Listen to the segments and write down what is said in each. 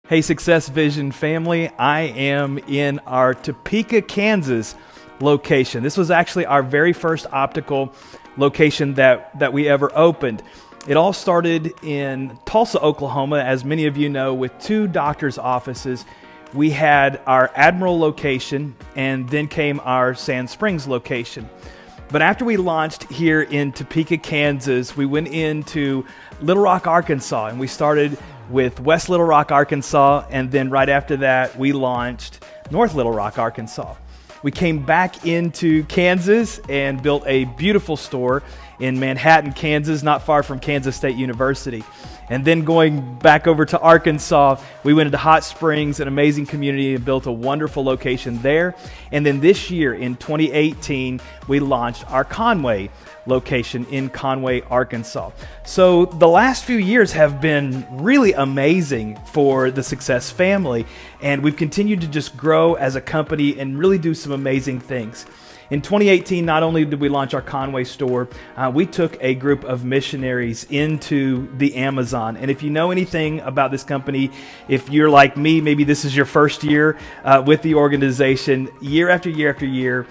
Hey, Success Vision family, I am in our Topeka, Kansas location. This was actually our very first optical location that we ever opened. It all started in Tulsa, Oklahoma, as many of you know, with two doctors' offices. We had our Admiral location, and then came our Sand Springs location. But after we launched here in Topeka, Kansas, we went into Little Rock, Arkansas, and we started with West Little Rock, Arkansas, and then right after that, we launched North Little Rock, Arkansas. We came back into Kansas and built a beautiful store in Manhattan, Kansas, not far from Kansas State University. And then going back over to Arkansas, we went into Hot Springs, an amazing community, and built a wonderful location there. And then this year, in 2018, we launched our Conway location in Conway, Arkansas. So the last few years have been really amazing for the Success family, and we've continued to just grow as a company and really do some amazing things. In 2018, not only did we launch our Conway store, we took a group of missionaries into the Amazon. And if you know anything about this company, if you're like me, maybe this is your first year with the organization, year after year after year,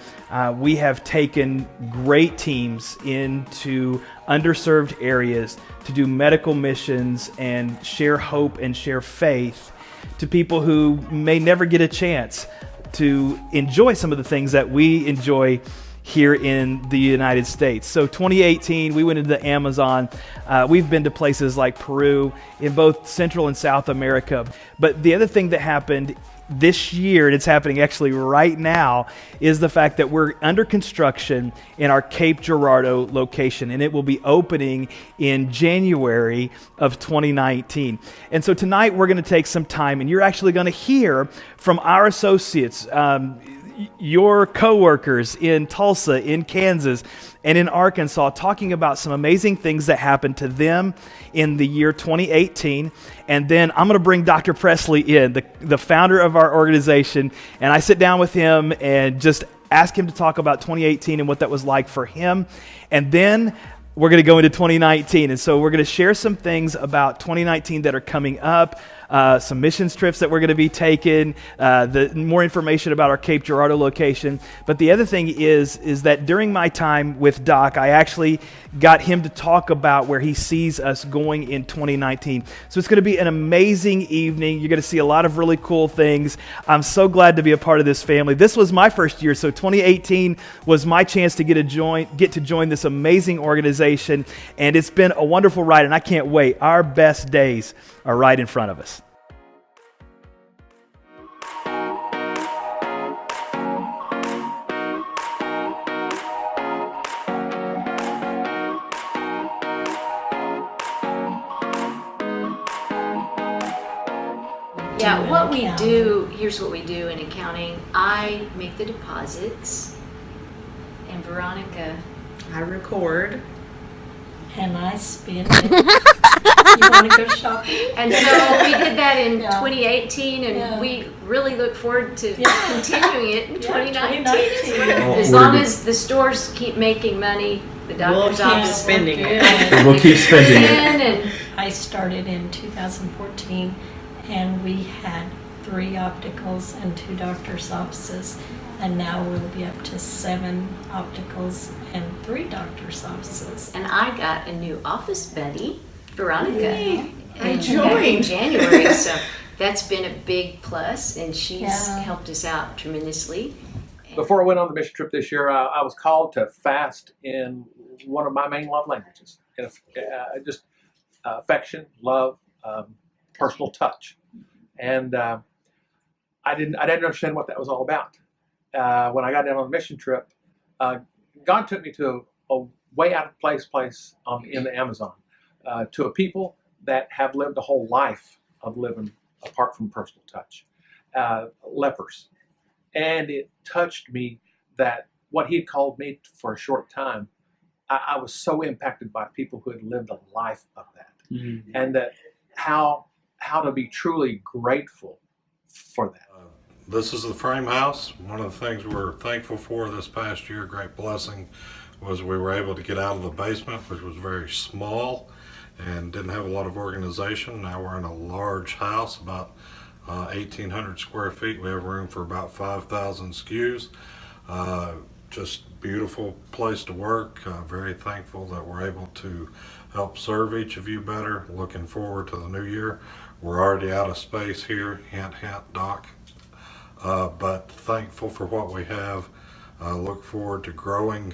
we have taken great teams into underserved areas to do medical missions and share hope and share faith to people who may never get a chance to enjoy some of the things that we enjoy here in the United States. So 2018, we went into the Amazon. We've been to places like Peru, in both Central and South America. But the other thing that happened this year, and it's happening actually right now, is the fact that we're under construction in our Cape Girardeau location, and it will be opening in January of 2019. And so tonight we're going to take some time, and you're actually going to hear from our associates, your coworkers in Tulsa, in Kansas, and in Arkansas, talking about some amazing things that happened to them in the year 2018. And then I'm going to bring Dr. Presley in, the founder of our organization, and I sit down with him and just ask him to talk about 2018 and what that was like for him. And then we're going to go into 2019. And so we're going to share some things about 2019 that are coming up, some missions trips that we're going to be taking, the more information about our Cape Girardeau location. But the other thing is that during my time with Doc, I actually got him to talk about where he sees us going in 2019. So it's going to be an amazing evening. You're going to see a lot of really cool things. I'm so glad to be a part of this family. This was my first year, so 2018 was my chance to get to join this amazing organization, and it's been a wonderful ride, and I can't wait. Our best days are right in front of us. Yeah, what we do, here's what we do in accounting. I make the deposits, and Veronica, I record. And I spend it. You want to go shopping? and so we did that in Yeah. 2018, and Yeah. we really look forward to Yeah. continuing it in Yeah, 2019. 2019. As long as the stores keep making money, the doctor's keep office spending it. Good. We'll keep spending it. and I started in 2014, and we had 3 opticals and 2 doctor's offices, and now we'll be up to 7 opticals and 3 doctor's offices. And I got a new office buddy, Veronica. Yay. I in joined. January, so that's been a big plus, and she's Yeah. helped us out tremendously. Before I went on the mission trip this year, I was called to fast in one of my main love languages, just affection, love, personal touch, and I didn't understand what that was all about. When I got down on the mission trip, God took me to a way out of place in the Amazon, to a people that have lived a whole life of living apart from personal touch, lepers. And it touched me that what he had called me for a short time, I was so impacted by people who had lived a life of that. Mm-hmm. And that how to be truly grateful for that. This is the frame house. One of the things we're thankful for this past year, great blessing, was we were able to get out of the basement, which was very small and didn't have a lot of organization. Now we're in a large house, about 1,800 square feet. We have room for about 5,000 SKUs. Just beautiful place to work. Very thankful that we're able to help serve each of you better. Looking forward to the new year. We're already out of space here, hint, hint, Doc. But thankful for what we have. Look forward to growing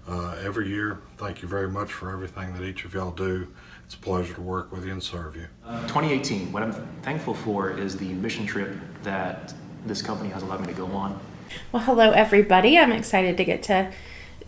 every year. Thank you very much for everything that each of y'all do. It's a pleasure to work with you and serve you. 2018, what I'm thankful for is the mission trip that this company has allowed me to go on. Well, hello everybody. I'm excited to get to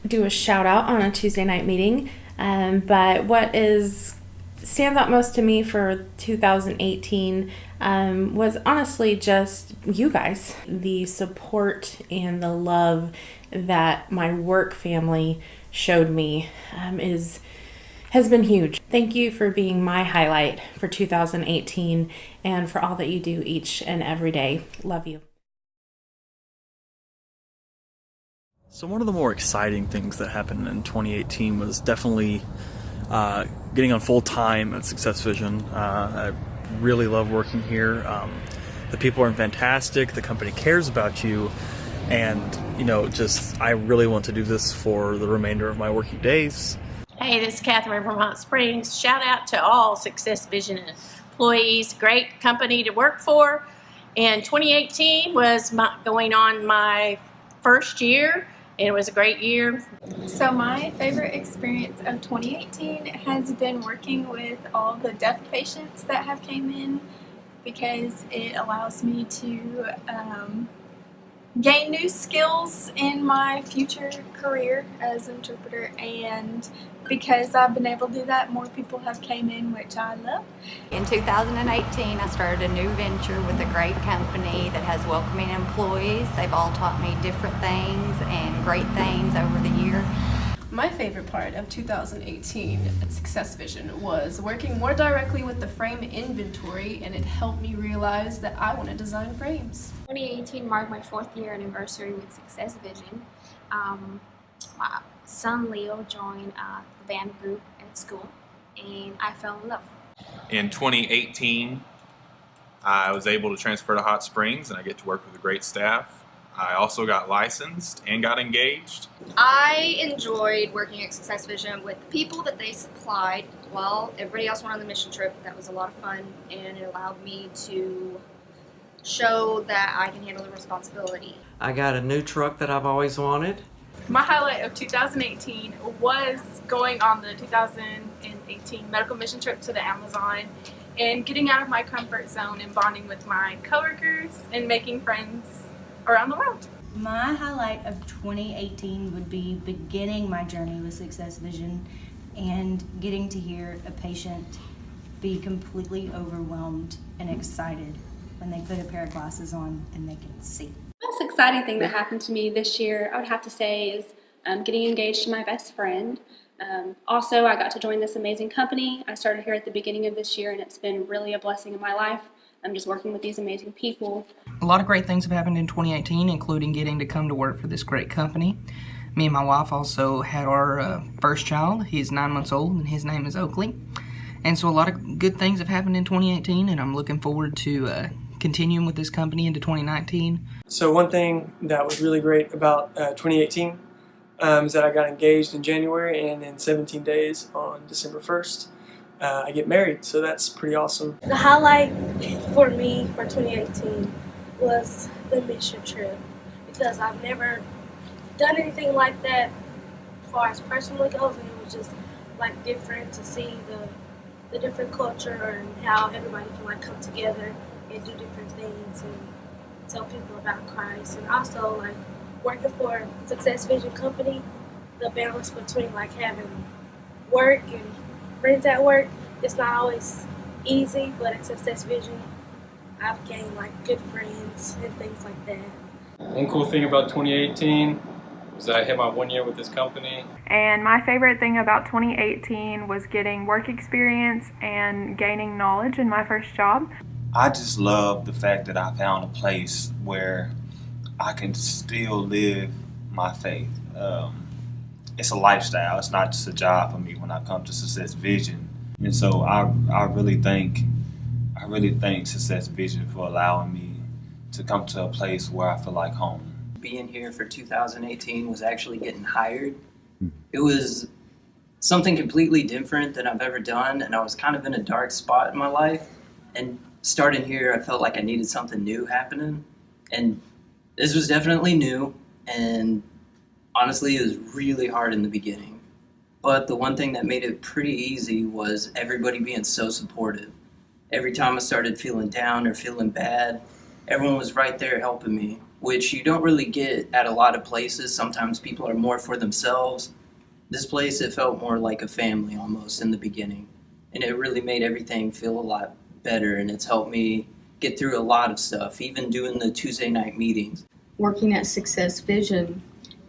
do a shout out on a Tuesday night meeting. But what stands out most to me for 2018 was honestly just you guys. The support and the love that my work family showed me has been huge. Thank you for being my highlight for 2018 and for all that you do each and every day. Love you. So one of the more exciting things that happened in 2018 was definitely getting on full time at Success Vision. I really love working here. The people are fantastic. The company cares about you, and I really want to do this for the remainder of my working days. Hey, this is Catherine from Hot Springs. Shout out to all Success Vision employees. Great company to work for. And 2018 was going on my first year. It was a great year. So my favorite experience of 2018 has been working with all the deaf patients that have came in, because it allows me to gain new skills in my future career as an interpreter, and because I've been able to do that, more people have came in, which I love. In 2018, I started a new venture with a great company that has welcoming employees. They've all taught me different things and great things over the year. My favorite part of 2018 at Success Vision was working more directly with the frame inventory, and it helped me realize that I want to design frames. 2018 marked my 4th year anniversary with Success Vision. My son Leo joined the band group at school, and I fell in love. In 2018, I was able to transfer to Hot Springs, and I get to work with a great staff. I also got licensed and got engaged. I enjoyed working at Success Vision with the people that they supplied while everybody else went on the mission trip. That was a lot of fun, and it allowed me to show that I can handle the responsibility. I got a new truck that I've always wanted. My highlight of 2018 was going on the 2018 medical mission trip to the Amazon and getting out of my comfort zone and bonding with my coworkers and making friends around the world. My highlight of 2018 would be beginning my journey with Success Vision and getting to hear a patient be completely overwhelmed and excited when they put a pair of glasses on and they can see. The most exciting thing that happened to me this year, I would have to say, is getting engaged to my best friend. Also, I got to join this amazing company. I started here at the beginning of this year, and it's been really a blessing in my life. I'm just working with these amazing people. A lot of great things have happened in 2018, including getting to come to work for this great company. Me and my wife also had our first child. He's 9 months old, and his name is Oakley. And so a lot of good things have happened in 2018, and I'm looking forward to continuing with this company into 2019. So one thing that was really great about 2018 is that I got engaged in January, and in 17 days on December 1st, I get married, so that's pretty awesome. The highlight for me for 2018 was the mission trip, because I've never done anything like that as far as personally goes, and it was just like different to see the different culture and how everybody can like come together and do different things and tell people about Christ. And also like working for a Success Vision company, the balance between like having work and friends at work, it's not always easy, but at Success Vision, I've gained like good friends and things like that. One cool thing about 2018 was that I hit my 1 year with this company. And my favorite thing about 2018 was getting work experience and gaining knowledge in my first job. I just love the fact that I found a place where I can still live my faith. It's a lifestyle. It's not just a job for me when I come to Success Vision. And so I really thank I really thank Success Vision for allowing me to come to a place where I feel like home. Being here for 2018 was actually getting hired. It was something completely different than I've ever done, and I was kind of in a dark spot in my life. And starting here, I felt like I needed something new happening. And this was definitely new, and honestly, it was really hard in the beginning. But the one thing that made it pretty easy was everybody being so supportive. Every time I started feeling down or feeling bad, everyone was right there helping me, which you don't really get at a lot of places. Sometimes people are more for themselves. This place, it felt more like a family almost in the beginning. And it really made everything feel a lot better, and it's helped me get through a lot of stuff, even doing the Tuesday night meetings. Working at Success Vision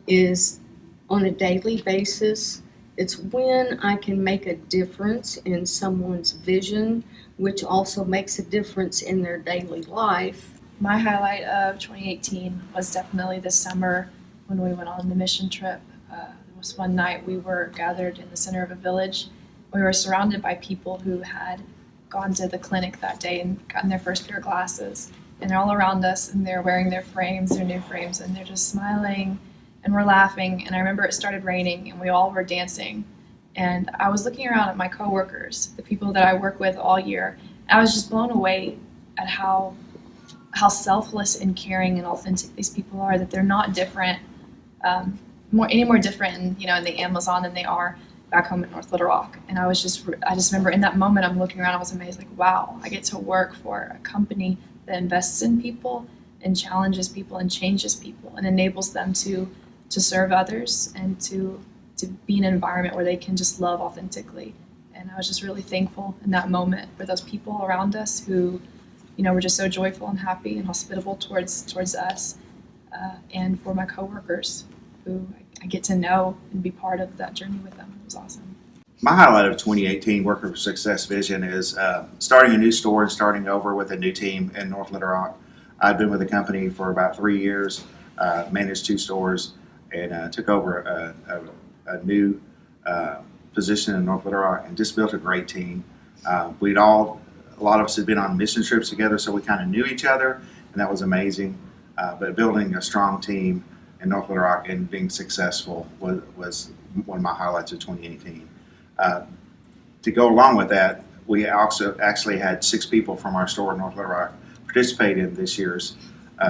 is on a daily basis. It's when I can make a difference in someone's vision, which also makes a difference in their daily life. My highlight of 2018 was definitely this summer when we went on the mission trip. It was one night we were gathered in the center of a village. We were surrounded by people who had gone to the clinic that day and gotten their first pair of glasses. And they're all around us, and they're wearing their frames, their new frames, and they're just smiling, and we're laughing. And I remember it started raining, and we all were dancing. And I was looking around at my coworkers, the people that I work with all year. I was just blown away at how selfless and caring and authentic these people are, that they're not different, any more different in the Amazon than they are back home in North Little Rock. And I just remember in that moment, I'm looking around, I was amazed, like, wow, I get to work for a company that invests in people and challenges people and changes people and enables them to serve others and to be in an environment where they can just love authentically. And I was just really thankful in that moment for those people around us who, were just so joyful and happy and hospitable towards us, and for my coworkers who I get to know and be part of that journey with them. It was awesome. My highlight of 2018 working for Success Vision is starting a new store and starting over with a new team in North Little Rock. I've been with the company for about 3 years, managed 2 stores, and took over a new position in North Little Rock and just built a great team. A lot of us had been on mission trips together, so we kind of knew each other, and that was amazing. But building a strong team in North Little Rock and being successful was one of my highlights of 2018. To go along with that, we also actually had 6 people from our store in North Little Rock participate in this year's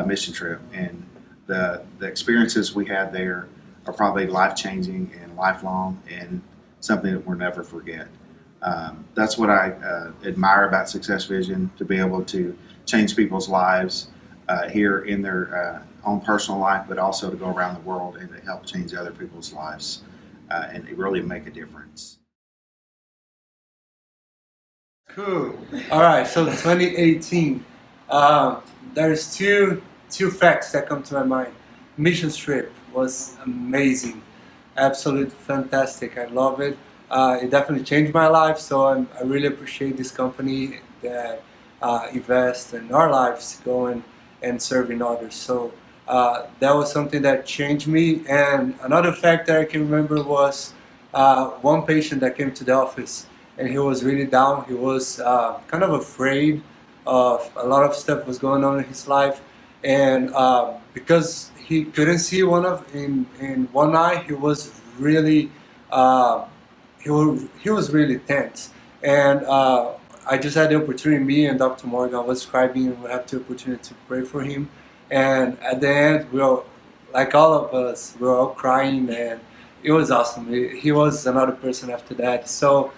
mission trip, and the experiences we had there are probably life-changing and lifelong, and something that we'll never forget. That's what I admire about Success Vision, to be able to change people's lives here in their own personal life, but also to go around the world and to help change other people's lives and really make a difference. Cool. All right. So 2018. There's two facts that come to my mind. Mission trip was amazing, absolutely fantastic. I love it. It definitely changed my life. So I really appreciate this company that invests in our lives, going and serving others. So that was something that changed me. And another fact that I can remember was one patient that came to the office, and he was really down. He was kind of afraid of a lot of stuff was going on in his life, and because he couldn't see in one eye, he was really he was really tense. And I just had the opportunity, me and Dr. Morgan was scribing, and we had the opportunity to pray for him. And at the end, we were, like all of us, we were all crying, and it was awesome. He was another person after that. So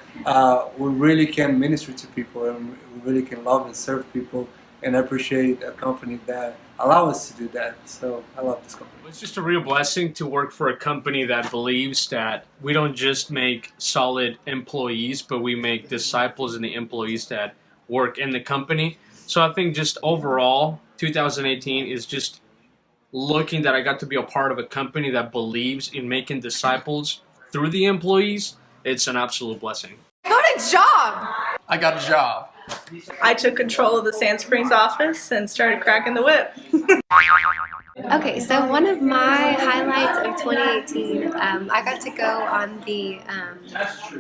we really can minister to people, and we really can love and serve people, and appreciate a company that allows us to do that. So I love this company. It's just a real blessing to work for a company that believes that we don't just make solid employees, but we make disciples in the employees that work in the company. So I think just overall, 2018 is just looking that I got to be a part of a company that believes in making disciples through the employees. It's an absolute blessing. Got a job! I got a job. I took control of the Sand Springs office and started cracking the whip. Okay, so one of my highlights of 2018, I got to go on the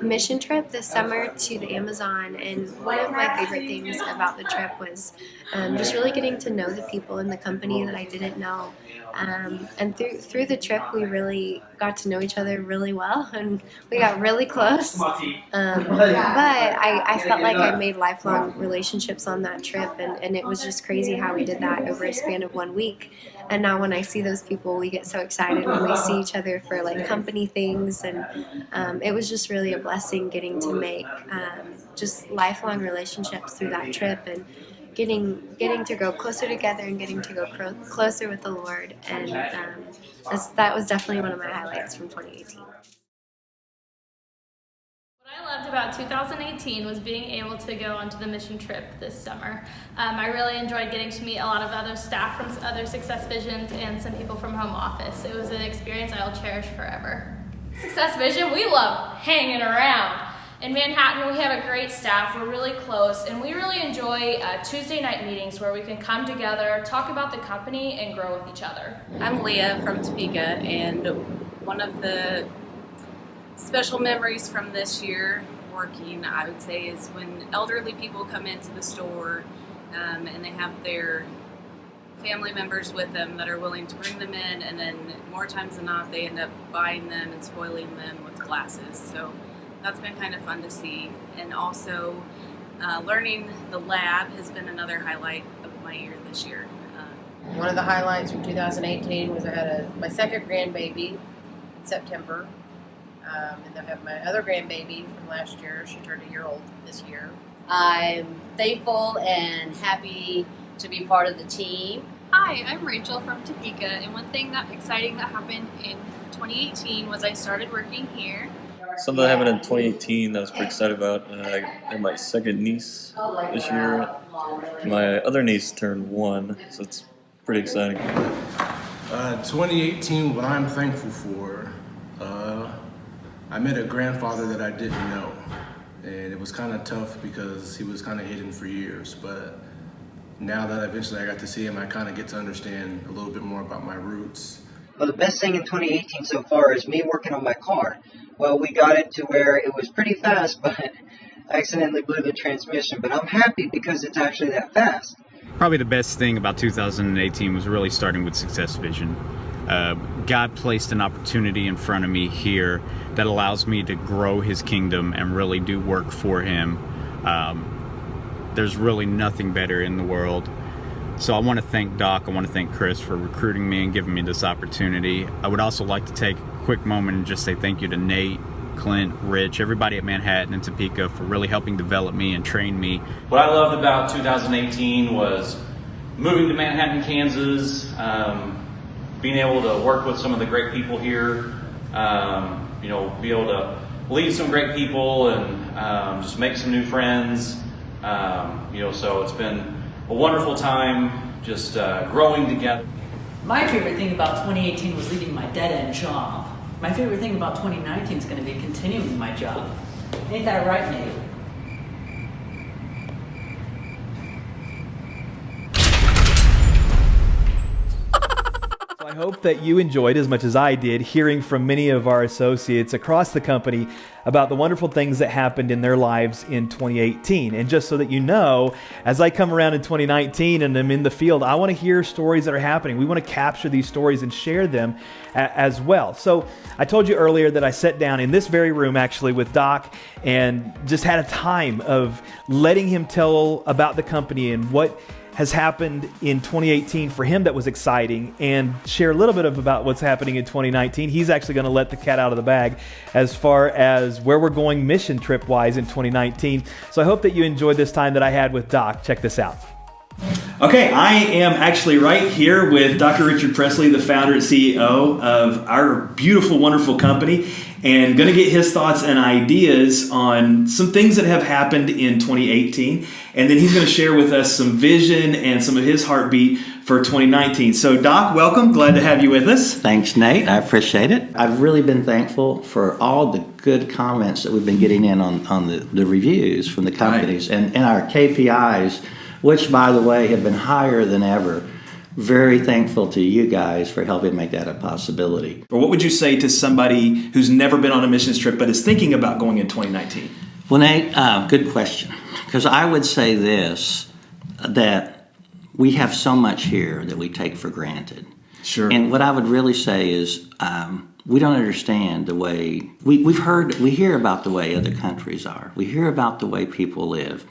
mission trip this summer to the Amazon, and one of my favorite things about the trip was just really getting to know the people in the company that I didn't know. And through the trip, we really got to know each other really well, and we got really close. But I felt like I made lifelong relationships on that trip, and it was just crazy how we did that over a span of 1 week. And now when I see those people, we get so excited when we see each other for like company things, and it was just really a blessing getting to make just lifelong relationships through that trip, and getting to go closer together and getting to go closer with the Lord, and that was definitely one of my highlights from 2018. What I loved about 2018 was being able to go onto the mission trip this summer. I really enjoyed getting to meet a lot of other staff from other Success Visions and some people from home office. It was an experience I'll cherish forever. Success Vision, we love hanging around. In Manhattan, we have a great staff, we're really close, and we really enjoy Tuesday night meetings where we can come together, talk about the company, and grow with each other. I'm Leah from Topeka, and one of the special memories from this year working, I would say, is when elderly people come into the store and they have their family members with them that are willing to bring them in, and then more times than not, they end up buying them and spoiling them with glasses. So that's been kind of fun to see. And also learning the lab has been another highlight of my year this year. One of the highlights from 2018 was I had my second grandbaby in September. And I have my other grandbaby from last year. She turned a year old this year. I'm thankful and happy to be part of the team. Hi, I'm Rachel from Topeka, and one thing exciting that happened in 2018 was I started working here. Something that happened in 2018 that I was pretty excited about. I had my second niece this year. My other niece turned 1, so it's pretty exciting. 2018, what I'm thankful for, I met a grandfather that I didn't know. And it was kind of tough because he was kind of hidden for years. But now that eventually I got to see him, I kind of get to understand a little bit more about my roots. Well, the best thing in 2018 so far is me working on my car. Well, we got it to where it was pretty fast, but I accidentally blew the transmission. But I'm happy because it's actually that fast. Probably the best thing about 2018 was really starting with Success Vision. God placed an opportunity in front of me here that allows me to grow His kingdom and really do work for Him. There's really nothing better in the world. So I want to thank Doc, I want to thank Chris for recruiting me and giving me this opportunity. I would also like to take a quick moment and just say thank you to Nate, Clint, Rich, everybody at Manhattan and Topeka for really helping develop me and train me. What I loved about 2018 was moving to Manhattan, Kansas, being able to work with some of the great people here, be able to lead some great people and just make some new friends. So it's been a wonderful time just growing together. My favorite thing about 2018 was leaving my dead-end job. My favorite thing about 2019 is going to be continuing my job. Ain't that right, Nate? I hope that you enjoyed as much as I did hearing from many of our associates across the company about the wonderful things that happened in their lives in 2018. And just so that you know, as I come around in 2019 and I'm in the field, I want to hear stories that are happening. We want to capture these stories and share them as well. So I told you earlier that I sat down in this very room actually with Doc and just had a time of letting him tell about the company and what has happened in 2018 for him that was exciting, and share a little bit about what's happening in 2019. He's actually going to let the cat out of the bag as far as where we're going mission trip wise in 2019. So I hope that you enjoyed this time that I had with Doc. Check this out. Okay, I am actually right here with Dr. Richard Presley, the founder and CEO of our beautiful, wonderful company, and going to get his thoughts and ideas on some things that have happened in 2018. And then he's going to share with us some vision and some of his heartbeat for 2019. So Doc, welcome. Glad to have you with us. Thanks, Nate. I appreciate it. I've really been thankful for all the good comments that we've been getting in on the reviews from the companies and our KPIs, which, by the way, have been higher than ever. very thankful to you guys for helping make that a possibility. Or what would you say to somebody who's never been on a missions trip but is thinking about going in 2019? Well, Nate, good question. Because I would say this, that we have so much here that we take for granted. Sure. And what I would really say is we don't understand the way, we hear about the way other countries are. We hear about the way people live.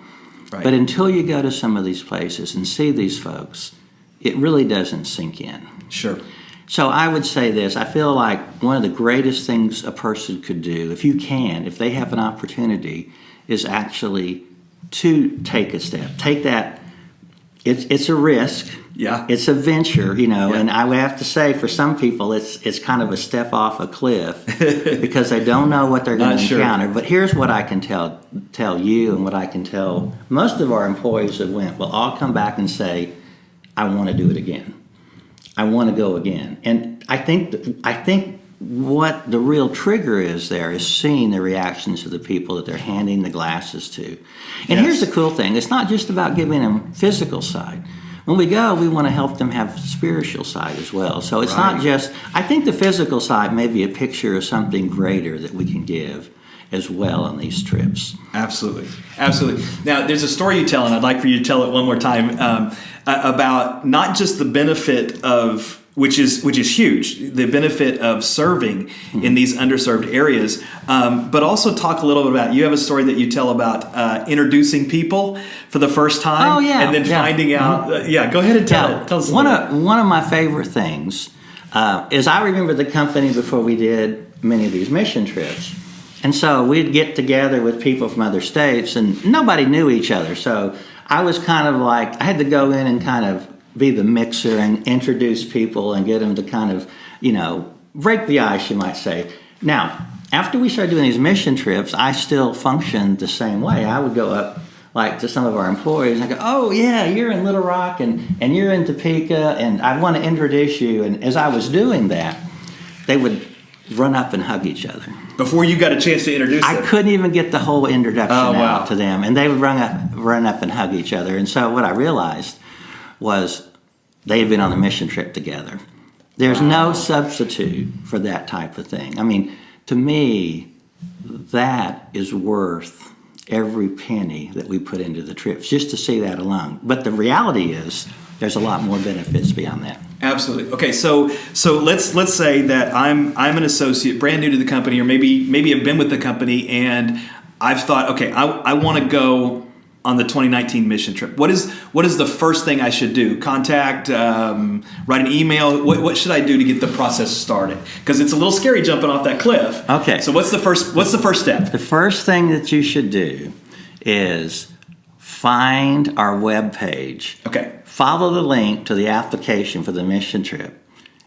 Right. But until you go to some of these places and see these folks, it really doesn't sink in. Sure. So I would say this, I feel like one of the greatest things a person could do, if they have an opportunity, is actually to take a step. Take that, it's a risk. Yeah. It's a venture, and I would have to say for some people it's kind of a step off a cliff because they don't know what they're going to encounter. But here's what I can tell you and what I can tell most of our employees that went will all come back and say, I want to do it again. I want to go again. And I think what the real trigger is there is seeing the reactions of the people that they're handing the glasses to. And here's the cool thing. It's not just about giving them physical side. When we go, we want to help them have spiritual side as well. So it's not just, I think the physical side may be a picture of something greater that we can give as well on these trips. Absolutely. Absolutely. Now, there's a story you tell, and I'd like for you to tell it one more time, about not just the benefit of, which is huge, the benefit of serving in these underserved areas, but also talk a little bit about, you have a story that you tell about introducing people for the first time, and then finding out, go ahead and tell it. Tell us one of my favorite things is I remember the company before we did many of these mission trips. And so we'd get together with people from other states, and nobody knew each other. So I was kind of like, I had to go in and kind of be the mixer and introduce people and get them to kind of, break the ice, you might say. Now, after we started doing these mission trips, I still functioned the same way. I would go up like to some of our employees and I go, oh yeah, you're in Little Rock and you're in Topeka and I want to introduce you. And as I was doing that, they would run up and hug each other. Before you got a chance to introduce them? I couldn't even get the whole introduction out to them. And they would run up and hug each other. And so what I realized was they had been on a mission trip together. There's no substitute for that type of thing. I mean, to me, that is worth every penny that we put into the trips, just to see that alone. But the reality is, there's a lot more benefits beyond that. Absolutely. Okay, so let's say that I'm an associate, brand new to the company, or maybe I've been with the company, and I've thought, okay, I want to go on the 2019 mission trip. What is the first thing I should do? Contact, write an email. What should I do to get the process started? Because it's a little scary jumping off that cliff. Okay. So what's the first step? The first thing that you should do is find our webpage. Okay. Follow the link to the application for the mission trip.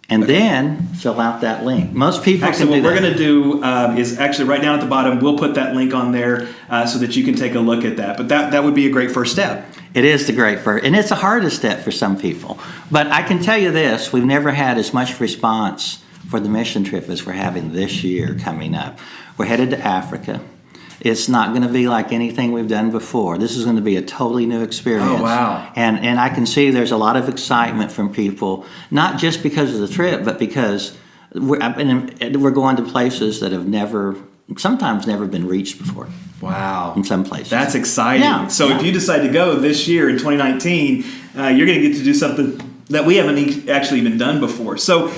And then fill out that link. Most people actually, can do that. What we're going to do is actually right down at the bottom, we'll put that link on there so that you can take a look at that. But that would be a great first step. It is the great first, and it's the hardest step for some people. But I can tell you this, we've never had as much response for the mission trip as we're having this year coming up. We're headed to Africa. It's not going to be like anything we've done before. This is going to be a totally new experience. Oh, wow. And I can see there's a lot of excitement from people, not just because of the trip, but because we're going to places that have sometimes never been reached before. Wow. In some places. That's exciting. Yeah. So if you decide to go this year in 2019, you're going to get to do something that we haven't actually even done before. So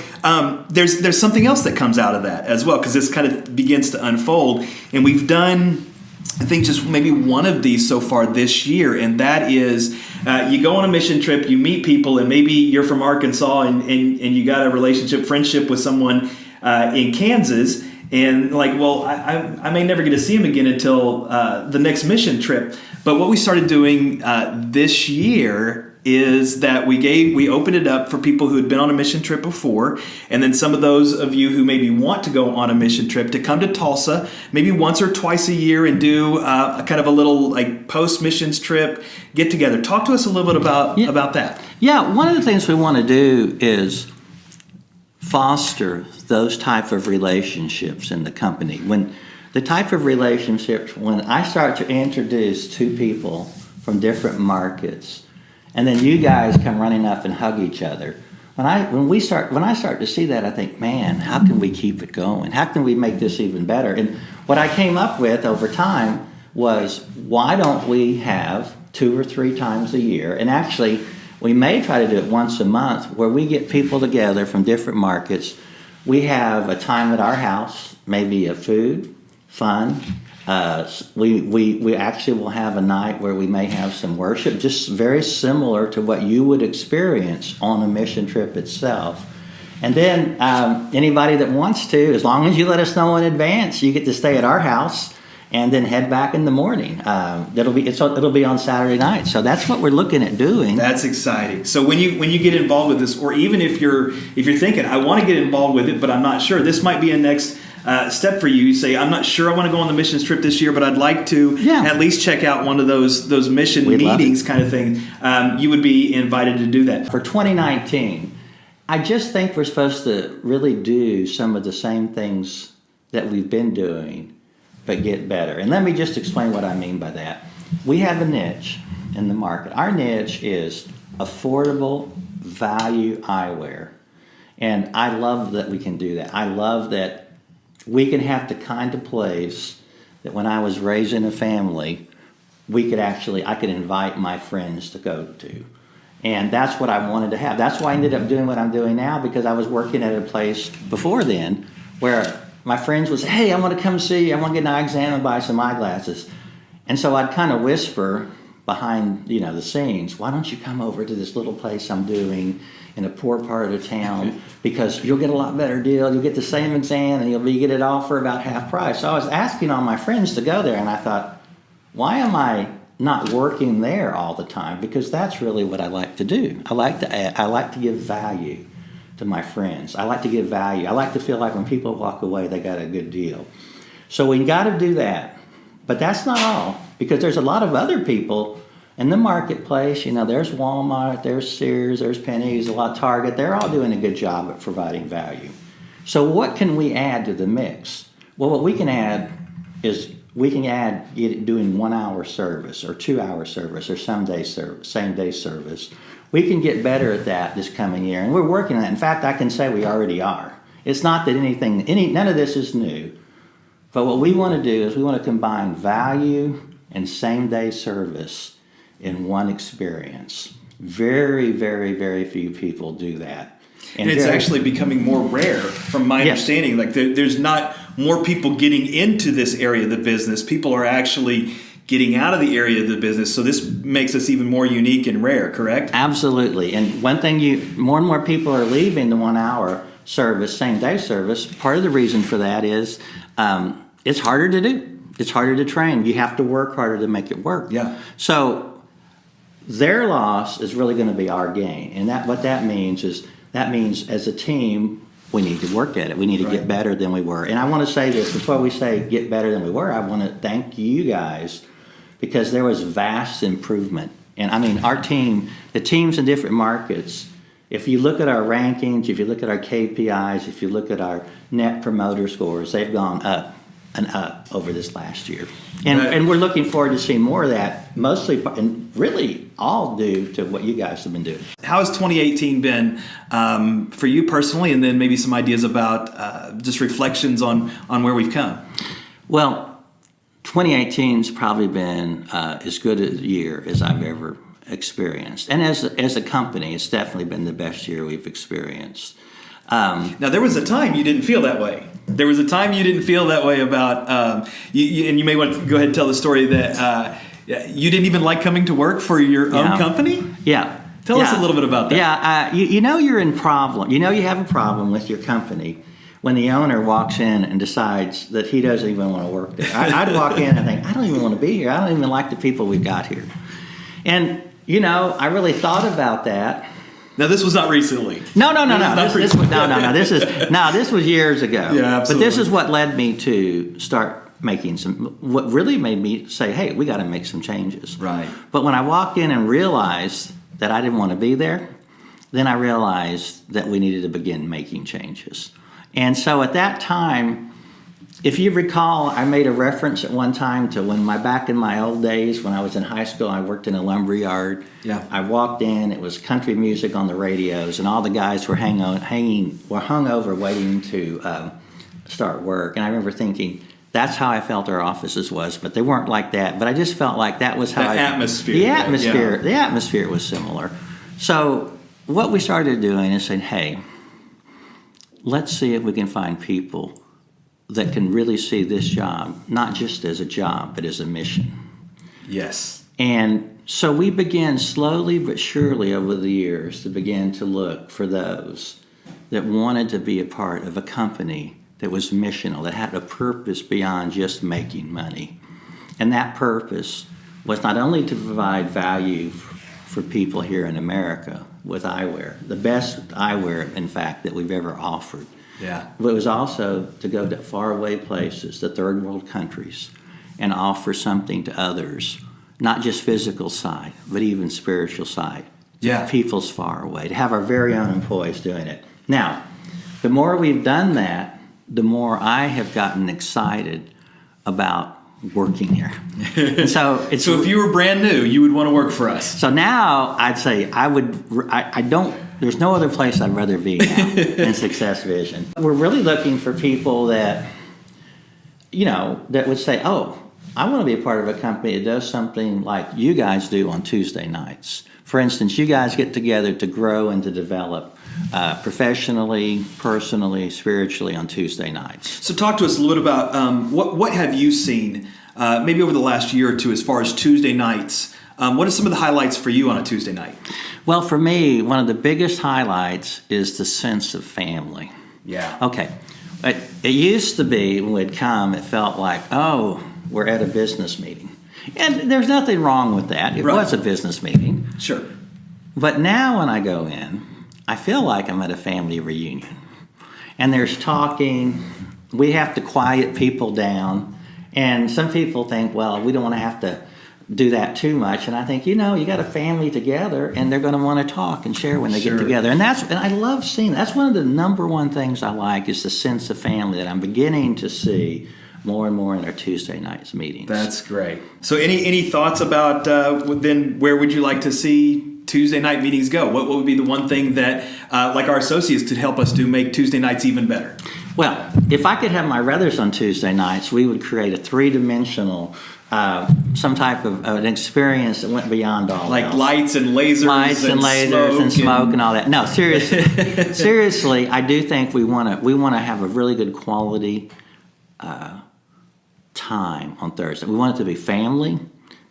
there's something else that comes out of that as well, because this kind of begins to unfold. And we've done, I think, just maybe one of these so far this year, and that is you go on a mission trip, you meet people, and maybe you're from Arkansas and you got a friendship with someone in Kansas, and like, well, I may never get to see him again until the next mission trip. But what we started doing this year is that we opened it up for people who had been on a mission trip before, and then some of those of you who maybe want to go on a mission trip to come to Tulsa maybe once or twice a year and do a kind of a little like post-missions trip get together. Talk to us a little bit about that. Yeah, one of the things we want to do is foster those type of relationships in the company. When the type of relationships, when I start to introduce two people from different markets, and then you guys come running up and hug each other. When I start to see that, I think, man, how can we keep it going? How can we make this even better? And what I came up with over time was, why don't we have 2 or 3 times a year? And actually, we may try to do it once a month, where we get people together from different markets. We have a time at our house, maybe a food, fun. We actually will have a night where we may have some worship, just very similar to what you would experience on a mission trip itself. And then anybody that wants to, as long as you let us know in advance, you get to stay at our house and then head back in the morning. It'll be on Saturday night. So that's what we're looking at doing. That's exciting. So when you get involved with this, or even if you're thinking, I want to get involved with it, but I'm not sure, this might be a next step for you. You say, I'm not sure I want to go on the missions trip this year, but I'd like to at least check out one of those mission meetings kind of thing. You would be invited to do that. For 2019, I just think we're supposed to really do some of the same things that we've been doing, but get better. And let me just explain what I mean by that. We have a niche in the market. Our niche is affordable value eyewear. And I love that we can do that. I love that we can have the kind of place that when I was raising a family, I could invite my friends to go to. And that's what I wanted to have. That's why I ended up doing what I'm doing now, because I was working at a place before then where my friends would say, hey, I want to come see you. I want to get an eye exam and buy some eyeglasses. And so I'd kind of whisper behind, the scenes, why don't you come over to this little place I'm doing in a poor part of the town, because you'll get a lot better deal. You'll get the same exam and you get it all for about half price. So I was asking all my friends to go there, and I thought, why am I not working there all the time? Because that's really what I like to do. I like to give value to my friends. I like to give value. I like to feel like when people walk away, they got a good deal. So we got to do that. But that's not all, because there's a lot of other people in the marketplace. There's Walmart, there's Sears, there's Penny's, a lot of Target. They're all doing a good job at providing value. So what can we add to the mix? Well, what we can add is doing 1 hour service or 2 hour service or same day service. We can get better at that this coming year, and we're working on it. In fact, I can say we already are. It's not that none of this is new, but what we want to do is we want to combine value and same day service in one experience. Very, very, very few people do that. And it's actually becoming more rare, from my understanding. Like there's not more people getting into this area of the business. People are actually getting out of the area of the business. So this makes us even more unique and rare, correct? Absolutely. And one thing, more and more people are leaving the 1 hour service, same day service. Part of the reason for that is it's harder to do. It's harder to train. You have to work harder to make it work. Yeah. So their loss is really going to be our gain. And what that means is, as a team, we need to work at it. We need to get better than we were. And I want to say this, before we say get better than we were, I want to thank you guys, because there was vast improvement. And I mean, our team, the teams in different markets, if you look at our rankings, if you look at our KPIs, if you look at our net promoter scores, they've gone up and up over this last year. And we're looking forward to seeing more of that, mostly and really all due to what you guys have been doing. How has 2018 been for you personally, and then maybe some ideas about just reflections on where we've come? Well, 2018's probably been as good a year as I've ever experienced. And as a company, it's definitely been the best year we've experienced. Now, there was a time you didn't feel that way. There was a time you didn't feel that way about, and you may want to go ahead and tell the story that you didn't even like coming to work for your own company? Yeah. Tell us a little bit about that. Yeah, you're in problem. You have a problem with your company when the owner walks in and decides that he doesn't even want to work there. I'd walk in and think, I don't even want to be here. I don't even like the people we've got here. And, I really thought about that. Now, this was not recently. No. This was years ago. Yeah, absolutely. But this is what led me to start making what really made me say, hey, we got to make some changes. Right. But when I walked in and realized that I didn't want to be there, then I realized that we needed to begin making changes. And so at that time, if you recall, I made a reference at one time to back in my old days when I was in high school, I worked in a lumber yard. Yeah. I walked in, it was country music on the radios, and all the guys were hung over waiting to start work. And I remember thinking, that's how I felt our offices was, but they weren't like that. But I just felt like that was how The atmosphere. The atmosphere was similar. So what we started doing is saying, hey, let's see if we can find people that can really see this job, not just as a job, but as a mission. Yes. And so we began slowly but surely over the years to begin to look for those that wanted to be a part of a company that was missional, that had a purpose beyond just making money. And that purpose was not only to provide value for people here in America with eyewear, the best eyewear, in fact, that we've ever offered. Yeah. But it was also to go to faraway places, the third world countries, and offer something to others, not just physical side, but even spiritual side. Yeah. People's far away, to have our very own employees doing it. Now, the more we've done that, the more I have gotten excited about working here. And so if you were brand new, you would want to work for us. So now I'd say there's no other place I'd rather be now than Success Vision. We're really looking for people that, that would say, oh, I want to be a part of a company that does something like you guys do on Tuesday nights. For instance, you guys get together to grow and to develop professionally, personally, spiritually on Tuesday nights. So talk to us a little bit about what have you seen maybe over the last year or two as far as Tuesday nights. What are some of the highlights for you on a Tuesday night? Well, for me, one of the biggest highlights is the sense of family. Yeah. Okay. It used to be when we'd come, it felt like, oh, we're at a business meeting. And there's nothing wrong with that. It was a business meeting. Sure. But now when I go in, I feel like I'm at a family reunion. And there's talking. We have to quiet people down. And some people think, well, we don't want to have to do that too much. And I think, you got a family together and they're going to want to talk and share when they get together. And I love seeing that's one of the number one things I like is the sense of family that I'm beginning to see more and more in our Tuesday nights meetings. That's great. So any thoughts about then where would you like to see Tuesday night meetings go? What would be the one thing that like our associates could help us do make Tuesday nights even better? Well, if I could have my brothers on Tuesday nights, we would create a three-dimensional some type of an experience that went beyond all like else. Lights and lasers and smoke and all that. No, seriously, I do think we want to have a really good quality time on Thursday. We want it to be family,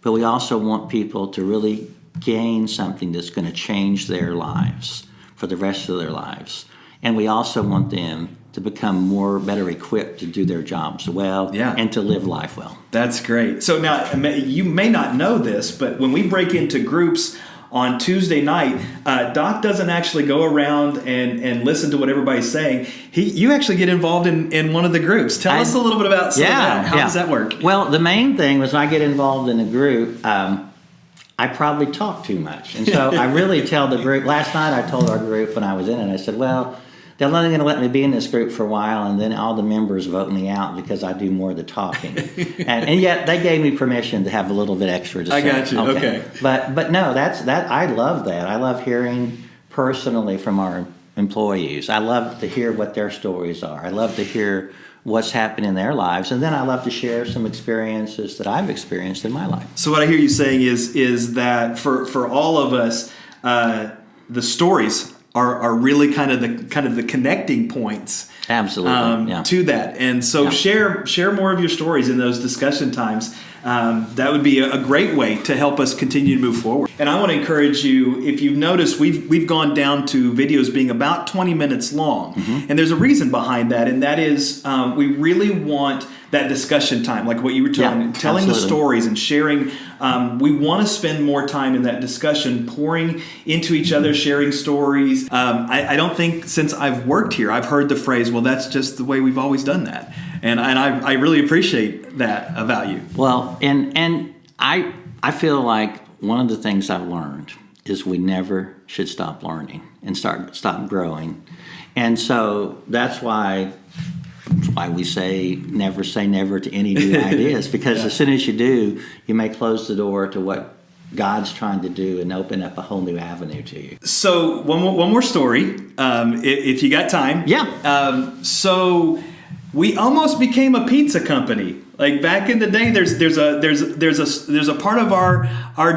but we also want people to really gain something that's going to change their lives for the rest of their lives. And we also want them to become better equipped to do their jobs well and to live life well. That's great. So now, you may not know this, but when we break into groups on Tuesday night, Doc doesn't actually go around and listen to what everybody's saying. You actually get involved in one of the groups. Tell us a little bit about that. How does that work? Well, the main thing was when I get involved in a group, I probably talk too much. And so I really tell the group. Last night I told our group when I was in it, I said, well, they're only going to let me be in this group for a while, and then all the members vote me out because I do more of the talking. and yet they gave me permission to have a little bit extra to say. I got you. Okay. But no, that's I love that. I love hearing personally from our employees. I love to hear what their stories are. I love to hear what's happened in their lives, and then I love to share some experiences that I've experienced in my life. So what I hear you saying is that for all of us, the stories are really kind of the connecting points. Absolutely. To that. And so share more of your stories in those discussion times. That would be a great way to help us continue to move forward. And I want to encourage you, if you've noticed, we've gone down to videos being about 20 minutes long. Mm-hmm. And there's a reason behind that, and that is we really want that discussion time, like what you were telling the stories and sharing. We want to spend more time in that discussion, pouring into each other, sharing stories. I don't think since I've worked here, I've heard the phrase, well, that's just the way we've always done that. And I really appreciate that about you. Well, and I feel like one of the things I've learned is we never should stop learning and stop growing. And so that's why That's why we say never to any new ideas, because as soon as you do, you may close the door to what God's trying to do and open up a whole new avenue to you. So one more story, if you got time. Yeah. So we almost became a pizza company. Like back in the day, there's a part of our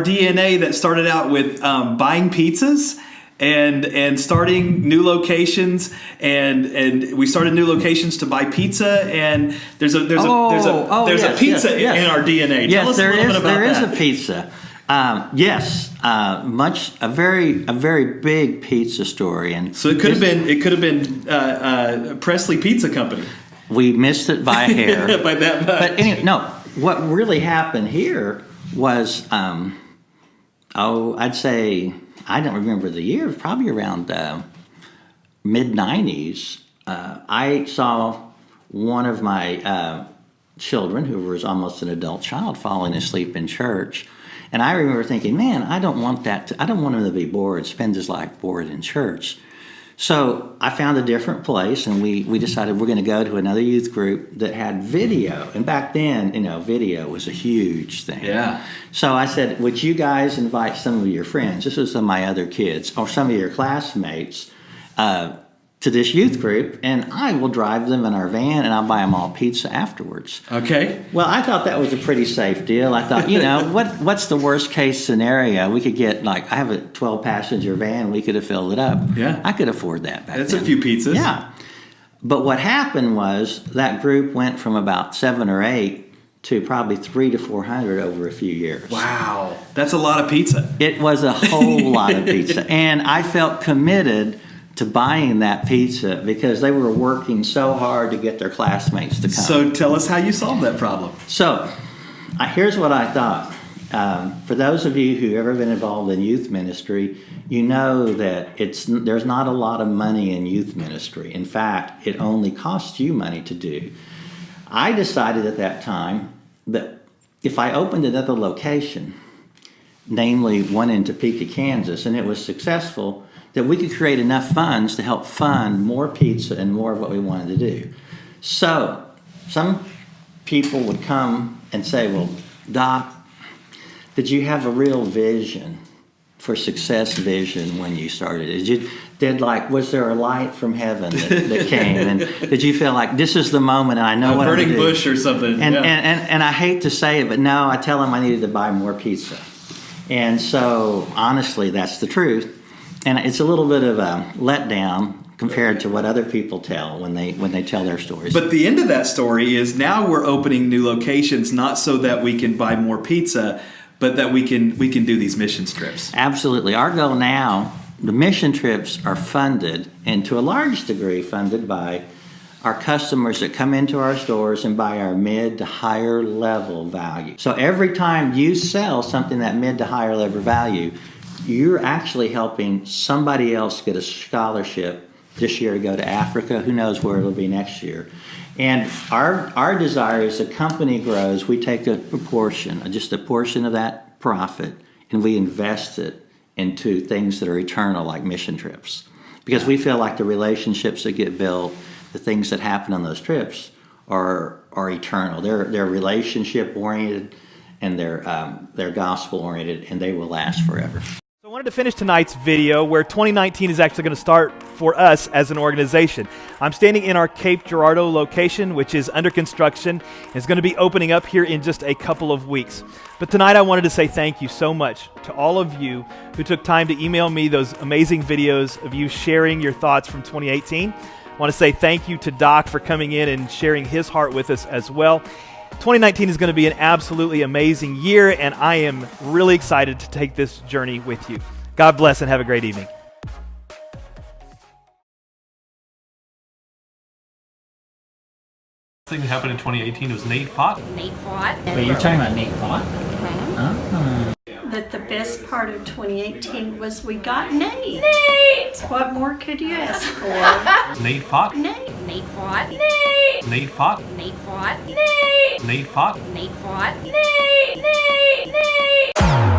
DNA that started out with buying pizzas and starting new locations, and we started new locations to buy pizza, and there's a pizza in our DNA. Tell us a little bit about there is that. a pizza. A very big pizza story, and so it could have been Presley Pizza Company. We missed it by a hair. By that much. But anyway, no. What really happened here was, I'd say, I don't remember the year, probably around mid-90s. I saw one of my children, who was almost an adult child, falling asleep in church. And I remember thinking, man, I don't want him to be bored, spend his life bored in church. So I found a different place, and we decided we're going to go to another youth group that had video. And back then, video was a huge thing. Yeah. So I said, would you guys invite some of your friends, this was some of my other kids, or some of your classmates, to this youth group, and I will drive them in our van, and I'll buy them all pizza afterwards. Okay. Well, I thought that was a pretty safe deal. I thought, what's the worst case scenario? We could get, I have a 12-passenger van. We could have filled it up. Yeah. I could afford that back That's then. a few pizzas. Yeah. But what happened was that group went from about 7 or 8 to probably 300 to 400 over a few years. Wow. That's a lot of pizza. It was a whole lot of pizza. And I felt committed to buying that pizza because they were working so hard to get their classmates to come. So tell us how you solved that problem. So here's what I thought. For those of you who've ever been involved in youth ministry, you know that there's not a lot of money in youth ministry. In fact, it only costs you money to do. I decided at that time that if I opened another location, namely one in Topeka, Kansas, and it was successful, that we could create enough funds to help fund more pizza and more of what we wanted to do. So some people would come and say, well, Doc, did you have a real vision for Success Vision when you started? Was there a light from heaven that came? And did you feel like this is the moment and I know what I'm burning going to do? bush or something. And I hate to say it, but no, I tell them I needed to buy more pizza. And so honestly, that's the truth. And it's a little bit of a letdown compared to what other people tell when they tell their stories. But the end of that story is now we're opening new locations, not so that we can buy more pizza, but that we can do these mission trips. Absolutely. Our goal now, the mission trips are funded, and to a large degree funded by our customers that come into our stores and buy our mid to higher level value. So every time you sell something that mid to higher level value, you're actually helping somebody else get a scholarship this year to go to Africa. Who knows where it'll be next year. And our desire is the company grows, we take just a portion of that profit, and we invest it into things that are eternal, like mission trips. Because we feel like the relationships that get built, the things that happen on those trips are eternal. They're relationship oriented and they're gospel oriented, and they will last forever. So I wanted to finish tonight's video where 2019 is actually going to start for us as an organization. I'm standing in our Cape Girardeau location, which is under construction. It's going to be opening up here in just a couple of weeks. But tonight I wanted to say thank you so much to all of you who took time to email me those amazing videos of you sharing your thoughts from 2018. I want to say thank you to Doc for coming in and sharing his heart with us as well. 2019 is going to be an absolutely amazing year, and I am really excited to take this journey with you. God bless and have a great evening. The thing that happened in 2018 was Nate fought. Nate fought. Wait, you're talking about Nate fought? That the best part of 2018 was we got Nate. Nate! What more could you ask for? Nate fought. Nate. Nate fought. Nate! Nate fought. Nate fought. Nate! Nate fought. Nate fought. Nate! Nate! Nate!